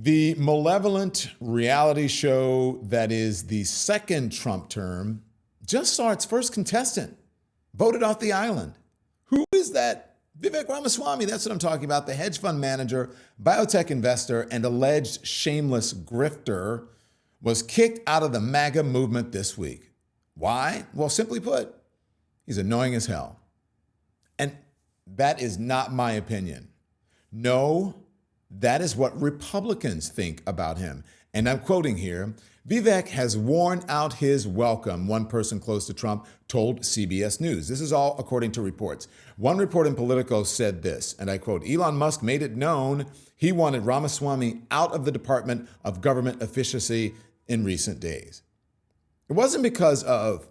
The malevolent reality show that is the second Trump term just saw its first contestant voted off the island. Who is that? Vivek Ramaswamy, that's what I'm talking about. The hedge fund manager, biotech investor, and alleged shameless grifter was kicked out of the MAGA movement this week. Why? Well, simply put, he's annoying as hell. And that is not my opinion. No, that is what Republicans think about him. And I'm quoting here, Vivek has worn out his welcome, one person close to Trump told CBS News. This is all according to reports. One report in Politico said this, and I quote, Elon Musk made it known he wanted Ramaswamy out of the Department of Government Efficiency in recent days. It wasn't because of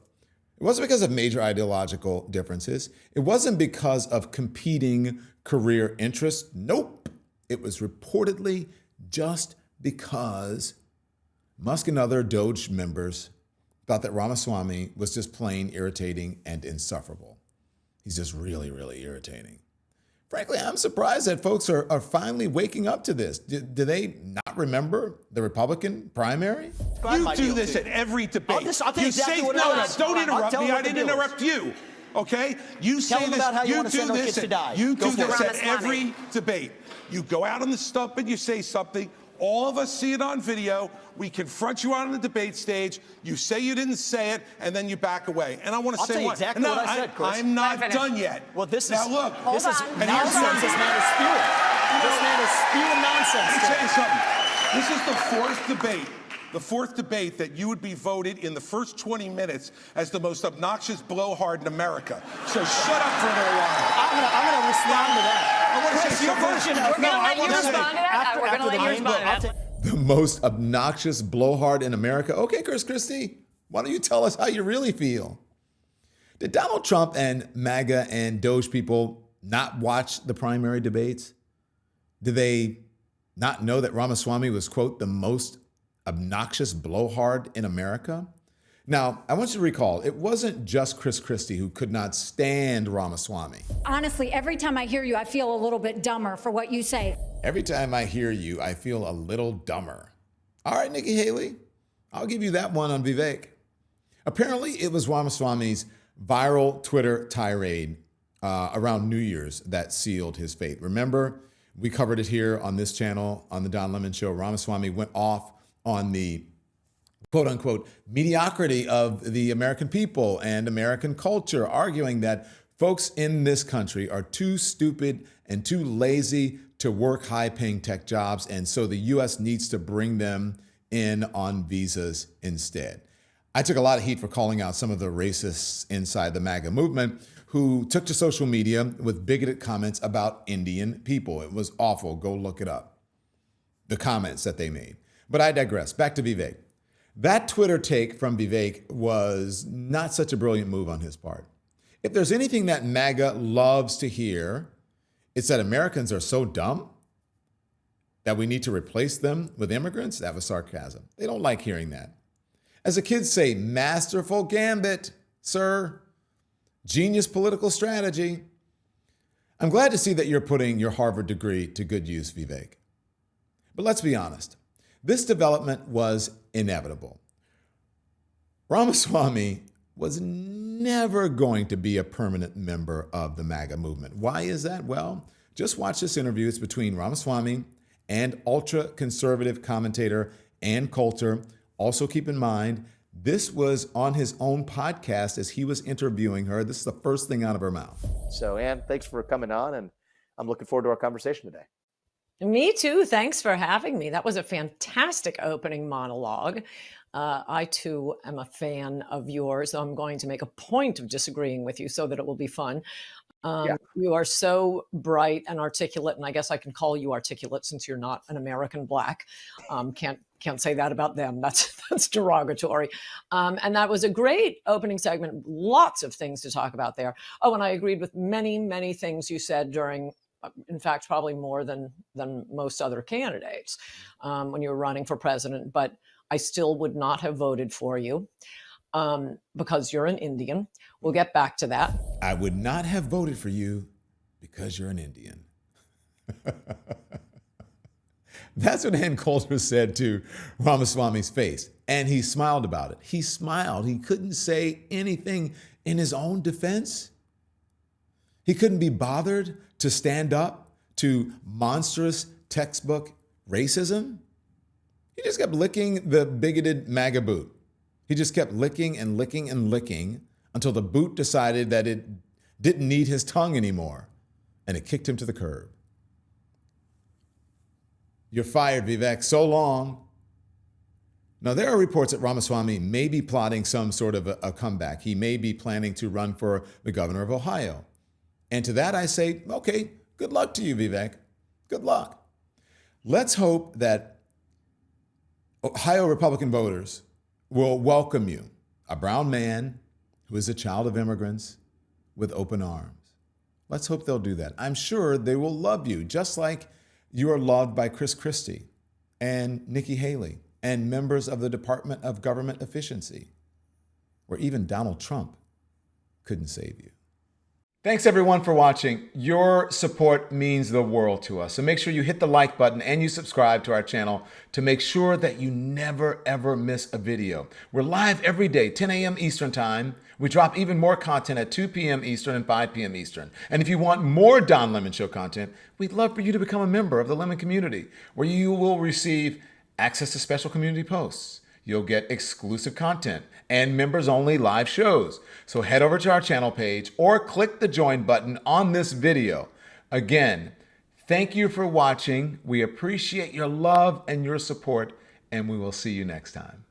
major ideological differences. It wasn't because of competing career interests. Nope. It was reportedly just because Musk and other DOGE members thought that Ramaswamy was just plain irritating and insufferable. He's just really, really irritating. Frankly, I'm surprised that folks are finally waking up to this. Do they not remember the Republican primary? You do this at every debate. I'll tell you exactly what it is. Don't interrupt me. I didn't interrupt you. Okay? You say this. About how you want to send our kids to die. You do this at every debate. You go out on the stump and you say something. All of us see it on video. We confront you on the debate stage. You say you didn't say it, and then you back away. And I want to say what exactly what I said, Chris. I'm not done yet. Well, this now is look. This is nonsense. This man is spewing. This man is spewing nonsense. Let me tell you something. This is the fourth debate that you would be voted in the first 20 minutes as the most obnoxious blowhard in America. So shut up for a little while. I'm going to respond to that. I want to say We're going to let you respond to that. We're going to let you respond to that. The most obnoxious blowhard in America. Okay, Chris Christie, why don't you tell us how you really feel? Did Donald Trump and MAGA and DOGE people not watch the primary debates? Did they not know that Ramaswamy was, quote, the most obnoxious blowhard in America? Now, I want you to recall, it wasn't just Chris Christie who could not stand Ramaswamy. Honestly, every time I hear you, I feel a little bit dumber for what you say. Every time I hear you, I feel a little dumber. All right, Nikki Haley, I'll give you that one on Vivek. Apparently, it was Ramaswamy's viral Twitter tirade around New Year's that sealed his fate. Remember, we covered it here on this channel, on the Don Lemon Show. Ramaswamy went off on the quote-unquote mediocrity of the American people and American culture, arguing that folks in this country are too stupid and too lazy to work high-paying tech jobs, and so the U.S. needs to bring them in on visas instead. I took a lot of heat for calling out some of the racists inside the MAGA movement who took to social media with bigoted comments about Indian people. It was awful. Go look it up, the comments that they made. But I digress. Back to Vivek. That Twitter take from Vivek was not such a brilliant move on his part. If there's anything that MAGA loves to hear, it's that Americans are so dumb that we need to replace them with immigrants. That was sarcasm. They don't like hearing that. As the kids say, masterful gambit, sir. Genius political strategy. I'm glad to see that you're putting your Harvard degree to good use, Vivek. But let's be honest. This development was inevitable. Ramaswamy was never going to be a permanent member of the MAGA movement. Why is that? Well, just watch this interview. It's between Ramaswamy and ultra-conservative commentator Ann Coulter. Also keep in mind, this was on his own podcast as he was interviewing her. This is the first thing out of her mouth. So, Ann, thanks for coming on, and I'm looking forward to our conversation today. Me too. Thanks for having me. That was a fantastic opening monologue. I too am a fan of yours. So I'm going to make a point of disagreeing with you so that it will be fun. You are so bright and articulate, and I guess I can call you articulate since you're not an American black. Can't say that about them. That's derogatory. And that was a great opening segment. Lots of things to talk about there. Oh, and I agreed with many, many things you said during. In fact, probably more than most other candidates when you were running for president. But I still would not have voted for you because you're an Indian. We'll get back to that. I would not have voted for you because you're an Indian. That's what Ann Coulter said to Ramaswamy's face. And he smiled about it. He smiled. He couldn't say anything in his own defense. He couldn't be bothered to stand up to monstrous textbook racism. He just kept licking the bigoted MAGA boot. He just kept licking and licking and licking until the boot decided that it didn't need his tongue anymore, and it kicked him to the curb. You're fired, Vivek. So long. Now, there are reports that Ramaswamy may be plotting some sort of a comeback. He may be planning to run for the governor of Ohio. And to that I say, okay, good luck to you, Vivek. Good luck. Let's hope that Ohio Republican voters will welcome you, a brown man who is a child of immigrants, with open arms. Let's hope they'll do that. I'm sure they will love you, just like you are loved by Chris Christie and Nikki Haley and members of the Department of Government Efficiency, where even Donald Trump couldn't save you. Thanks everyone for watching. Your support means the world to us. So make sure you hit the like button and you subscribe to our channel to make sure that you never ever miss a video. We're live every day, 10 a.m. Eastern time. We drop even more content at 2 p.m. Eastern and 5 p.m. Eastern. And if you want more Don Lemon Show content, we'd love for you to become a member of the Lemon community, where you will receive access to special community posts. You'll get exclusive content and members-only live shows. So head over to our channel page or click the join button on this video. Again, thank you for watching. We appreciate your love and your support, and we will see you next time.